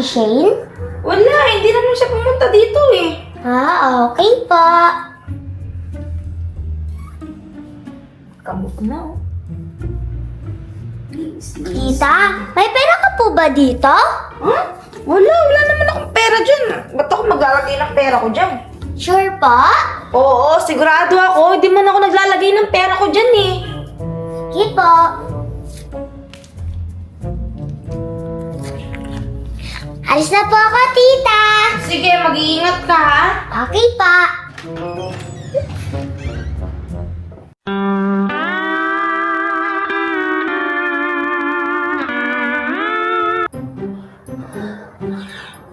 Shane? Wala, hindi naman siya pumunta dito eh. Okay po. Kabog na oh. Please. Tita, may pera ka po ba dito? Huh? Wala naman akong pera dyan. Ba't ako maglalagay ng pera ko dyan? Sure po? Oo, sigurado ako. Hindi man ako naglalagay ng pera ko dyan eh. Sige po. Alis na po ako, tita. Sige, mag-iingat ka ha. Okay pa.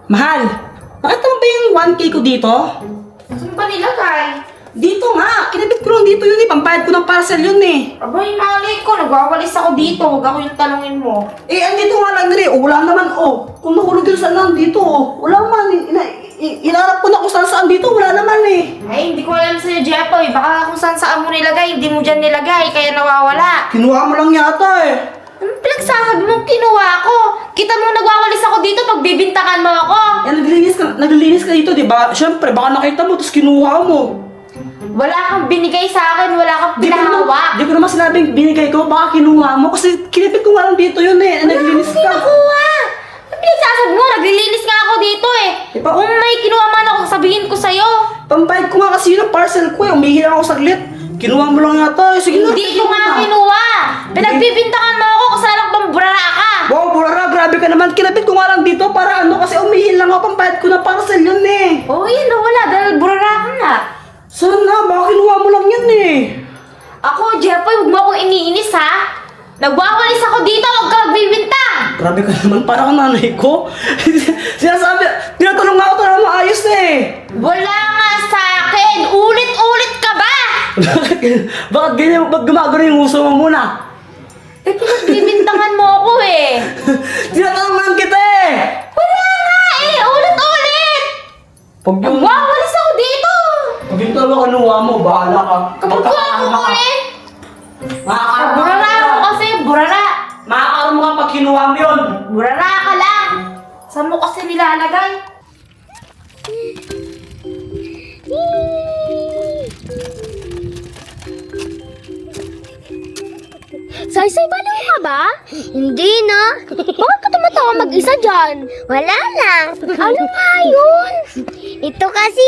Mahal, nakita mo ba yung 1K ko dito? Saan ba nilagay? Dito nga, kinabit ko lang dito yun eh, pambayad ko ng parcel yun eh. Abay, malay ko. Nagwawalis ako dito. Huwag ako yung tanungin mo. Eh, andito nga lang rin, wala naman kung nahulog yun saan lang dito wala man, inarap ko na kung saan dito, wala naman eh. Ay, hindi ko alam sa'yo, Jepoy. Baka kung saan mo nilagay, hindi mo dyan nilagay, kaya nawawala. Kinuha mo lang yata eh. Anong pinagsasabi mong kinuha ko? Kita mo nagwawalis ako dito pag bibintakan mo ako. Eh, naglilinis ka dito, di ba? Siyempre, baka nakita mo, tapos kinuha mo. Wala kang binigay sa akin, wala kang pinahawak. Di ko naman sinabing binigay ko, baka kinuha mo, kasi kinabit ko nga lang dito yun eh, naglilinis ka. Kinukuha! Ano pinagsasabi mo? Naglilinis nga ako dito eh. Iba- Kung may kinuha man ako, sabihin ko sa'yo. Pambayad ko nga kasi yun ang parcel ko eh, umihila ako saglit. Kinuha mo lang yata eh, sige na. Hindi ko nga kinuha. Pinagbibintakan mo ako, kasala bang burara ka. Wow, burara, grabe ka naman. Kinabit ko nga lang dito para kasi umihil lang ako, pambayad ko ng parcel yun eh. Oo, yan na wala, dahil burara ka nga. Saan na? Baka kinuha mo lang yan eh. Ako, Jepoy, huwag mo akong iniinis ha. Nagwawalis ako dito, huwag ka magbibintang. Grabe ka naman, parang nanay ko. Sinasabi, tinatulong nga ako ito na maayos eh. Wala nga sa akin, ulit-ulit ka ba? Bakit ganyan, ba't gumagano yung uso mo muna? Eh, pinagbibintangan mo ako eh. Tinatulong lang kita eh. Wala nga eh, ulit-ulit. Pag yung, Nagwawalis ako dito. pag yung talaga kanuha mo, bahala ka. Kapag ako mo eh. Makakaroon Burara ako kasi, burara. Makakaroon mo ka pag kinuha mo yun. Burara ka lang. Saan mo kasi nilalagay? Saysay, baliw ka ba? Hindi na. Bakit ka tumatawa mag-isa dyan? Wala lang. Ano nga yun? Ito kasi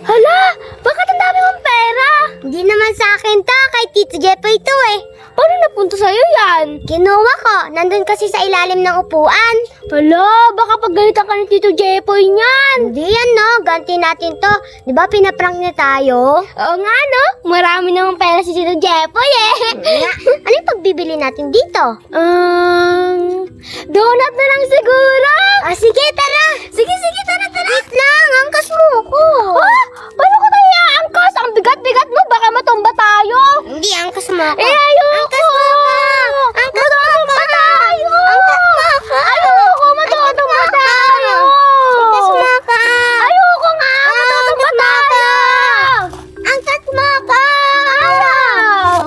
Hala, bakit ang dami mong pera? Hindi naman sa akin to, kay Tito Jepoy to eh. Paano napunta sa'yo yan? Kinuha ko, nandun kasi sa ilalim ng upuan. Hala, baka pagalitan ka ng Tito Jepoy niyan. Hindi yan no, ganti natin to. Di ba pinaprank niya tayo? Oo nga no, marami namang pera si Tito Jepoy eh. Ano yung pagbibili natin dito? Donut na lang siguro. Sige, tara. Sige, tara. Wait lang, angkas mo ko. Paano ko tayo angkas? Ang bigat-bigat mo, baka matumba tayo. Hindi, angkas mo ako. Ayoko. Angkas mo ako. Angkas mo ako. Tayo. Angkas mo ako. Ayoko, matutumba tayo. Angkas mo ako. Ayoko nga, matutumba tayo. Angkas mo ako.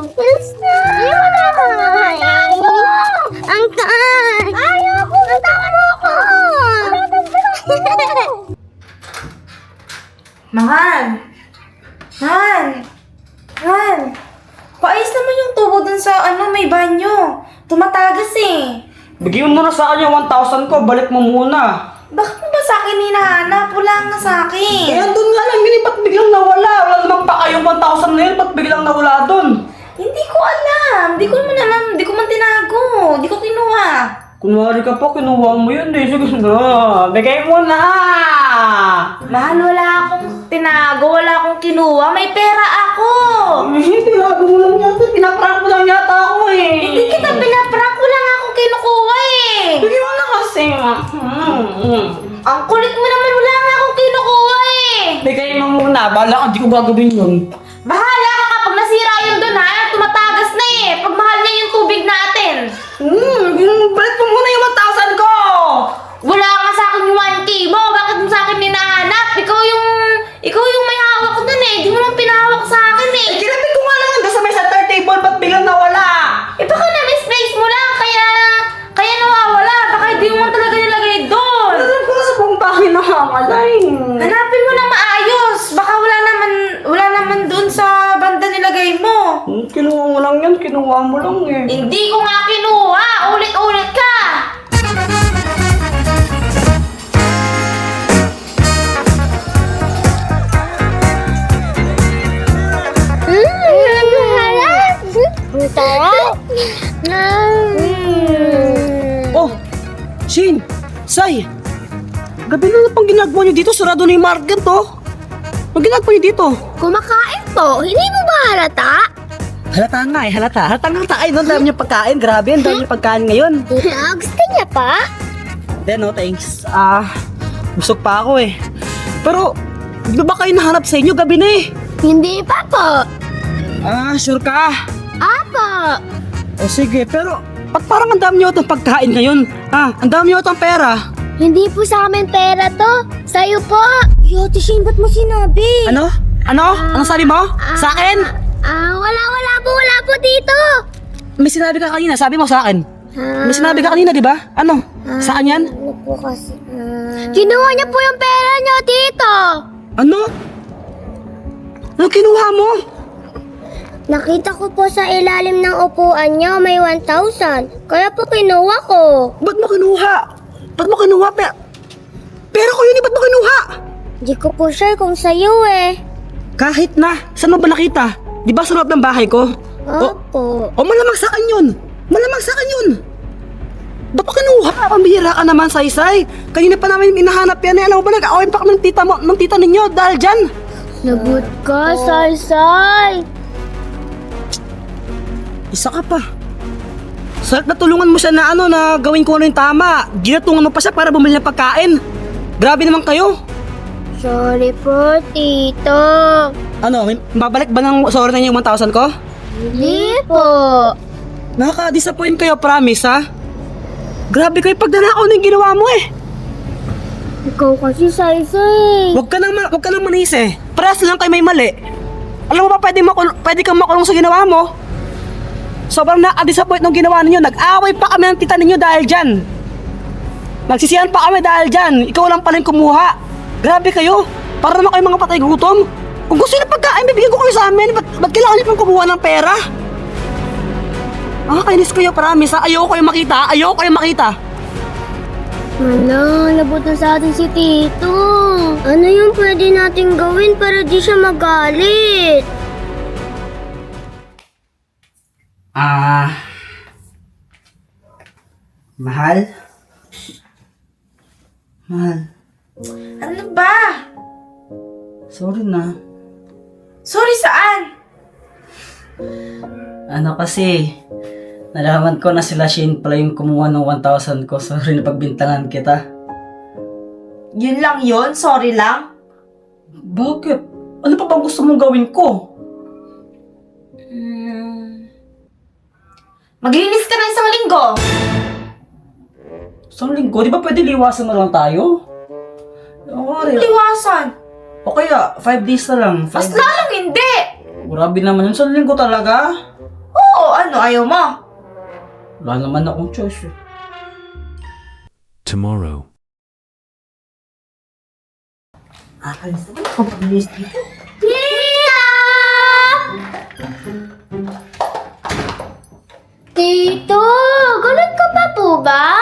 Angkas na. Ayoko. Angkas. Ayoko, bitawan mo ako. Mahal. Paayos naman yung tubo dun sa may banyo. Tumatagas eh. Bigyan mo muna sa akin yung 1,000 ko, balik mo muna. Bakit mo ba sa akin hinahanap? Wala nga sa akin. Eh, andun nga lang yun eh, ba't biglang nawala? Wala namang pa kayong 1,000 na yun, ba't biglang nawala dun? Hindi ko alam. Hindi ko man alam. Hindi ko man tinago. Hindi ko kinuha. Kunwari ka pa, kinuha mo yun eh. Sige na, bigay mo na! Mahal, wala akong tinago. Wala akong kinuha. May pera ako. Tinago mo lang yata, pinaprank mo lang yata ako eh. Hindi kita pinaprank. Wala nga akong kinukuha eh. Bigyan mo na kasi. Ang kulit mo naman. Wala nga akong kinukuha eh. Bigay mo muna, bala ka, di ko gagawin yun. Bahala ka kapag nasira yun dun ha. Tumatagas na eh. Pag mahal niya yung tubig natin. Balik mo muna yung 1,000 ko! Wala nga sa akin yung 1K mo. Bakit mo sa akin hinahanap? Ikaw yung may hawak ko dun eh. Di mo lang pinahawak sa akin eh. Kinapit ko nga lang yun sa may center table, ba't biglang nawala? Eh baka na-misplace mo lang. Kaya nawawala. Baka hindi mo talaga nilagay doon. Kinuha mo lang yan, kinuha mo lang eh. Hindi ko nga kinuha! Ulit-ulit ka! Ang sarap. Oh, Shin, Sai, gabi na pang ginagawa niyo dito, sarado na yung market oh. Ang ginagawa niyo dito? Kumakain po. Hindi mo ba halata? Halata nga eh, halata. Halata. Ay, no, dami niyo pagkain. Grabe, ang dami niyo pagkain ngayon. Tita, gusto niya pa? Then, no, thanks. Busog pa ako eh. Pero, di ba kayo nahanap sa inyo? Gabi na eh. Hindi pa po. Sure ka? Apo. O sige, pero, ba't parang ang dami niyo itong pagkain ngayon? Ang dami niyo itong pera. Hindi po sa amin pera to. Sa'yo po. Yo, Tishin, ba't mo sinabi? Ano? Anong sabi mo? Sa akin? Wala po dito. May sinabi ka kanina, sabi mo sa akin. May sinabi ka kanina, di ba? Ano? Saan yan? Ano po kasi? Kinuha niya po yung pera niyo, tito. Ano? Ano kinuha mo? Nakita ko po sa ilalim ng upuan niyo may 1,000. Kaya po kinuha ko. Ba't mo kinuha? Ba't mo kinuha? Pero ko yun, ba't mo kinuha? Di ko po sure kung sa'yo eh. Kahit na, saan mo ba nakita? Di ba sa loob ng bahay ko? Opo. O malamang sa akin yun. Malamang sa akin yun. Ba't mo kinuha? Pambihira ka naman, Saysay. Kanina pa namin hinahanap yan eh. Alam mo ba, nag-away pa kami ng tita ninyo dahil dyan. Lagot ka, Saysay. Isa ka pa. Sarap na tulungan mo siya na na gawin ko ano yung tama. Ginatungan mo pa siya para bumili ng pagkain. Grabe naman kayo. Sorry po, tito. Ano, babalik ba ng sorry na yung 1,000 ko? Hindi po. Nakaka-disappoint kayo, promise ha? Grabe kayo, pagdanakaw na yung ginawa mo eh. Ikaw kasi, Saysay. Huwag ka nang manis eh. Parehas lang kayo may mali. Alam mo ba, pwede kang makulong sa ginawa mo? Sobrang nakaka-disappoint nung ginawa ninyo. Nag-away pa kami ng tita ninyo dahil dyan. Nagsisiyan pa kami dahil dyan. Ikaw lang pala yung kumuha. Grabe kayo. Para naman kayo mga patay gutom. Kung gusto nyo pagkain, bibigyan ko kayo sa amin. Ba't kailangan nyo pang kumuha ng pera? Kainis kayo, promise ha. Ayoko kayo makita. Hala, labot na sa atin si tito. Ano yung pwede natin gawin para di siya magalit? Mahal? Ano ba? Sorry na. Sorry saan? Kasi, nalaman ko na sila Shane pala yung kumuha ng 1,000 ko. Sorry na pagbintangan kita. Yun lang yun? Sorry lang? Bakit? Ano pa bang gusto mong gawin ko? Maglinis ka ng isang linggo. Isang linggo? Di ba pwede liwasan na lang tayo? Liwasan. O kaya, 5 days na lang. Mas lalang hindi. Grabe naman yun. Isang linggo talaga? Oo, ano? Ayaw mo? Wala naman akong choice eh. Tomorrow. Akalis naman ako mag-linis dito. Tita! Tito, galit ka pa po ba?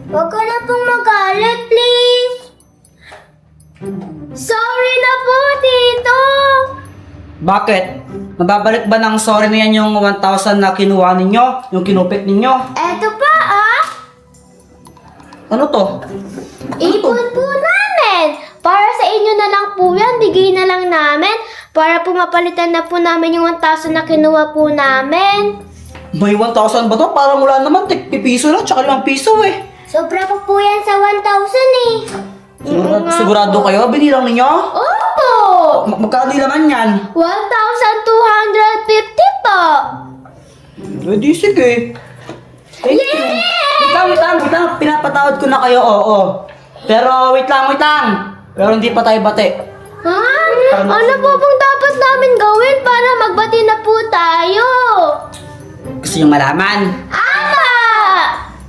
Huwag ka na pong magalit, please. Sorry na po, Tito. Bakit? Mababalik ba ng sorry na yan yung 1,000 na kinuha ninyo? Yung kinupit ninyo? Eto pa, Ano to? Ipon po namin. Para sa inyo na lang po yan. Bigay na lang namin. Para po mapalitan na po namin yung 1,000 na kinuha po namin. May 1,000 ba to? Parang wala naman. Piso lang, tsaka 5 piso eh. Sobra pa po yan sa 1,000 eh. Sigurado kayo? Binilang ninyo? Opo! Magkano naman yan? 1,250 po. Di sige. Thank you. Wait lang. Pinapatawad ko na kayo, oo. Pero wait lang. Pero hindi pa tayo bate. Ha? Ano po bang dapat namin gawin para magbati na po tayo? Gusto yung malaman? Ama!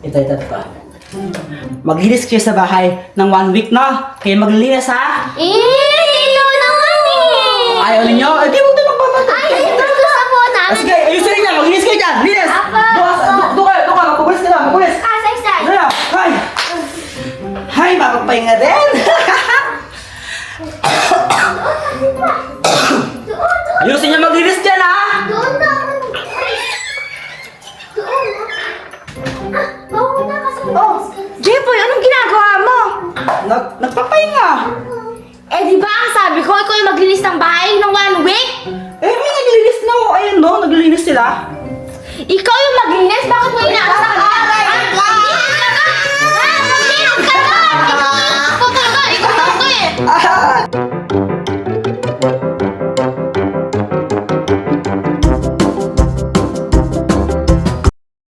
Ito pa. Maglinis kayo sa bahay ng 1 week, no? Kayo maglinis, ha? Tito naman eh! Ayaw ninyo? Di mo ito magpapatay. nagpapahinga din. Ayusin niyo maglinis dyan, ha? Doon na. Doon na. Bawal na kasi. Oh, Jepoy, anong ginagawa mo? Nagpapahinga. Eh, di ba ang sabi ko, ikaw yung maglinis ng bahay ng 1 week? Eh, may naglilinis na, oh. Ayun, no? Naglilinis sila. Ikaw yung maglinis? Bakit mo inaasa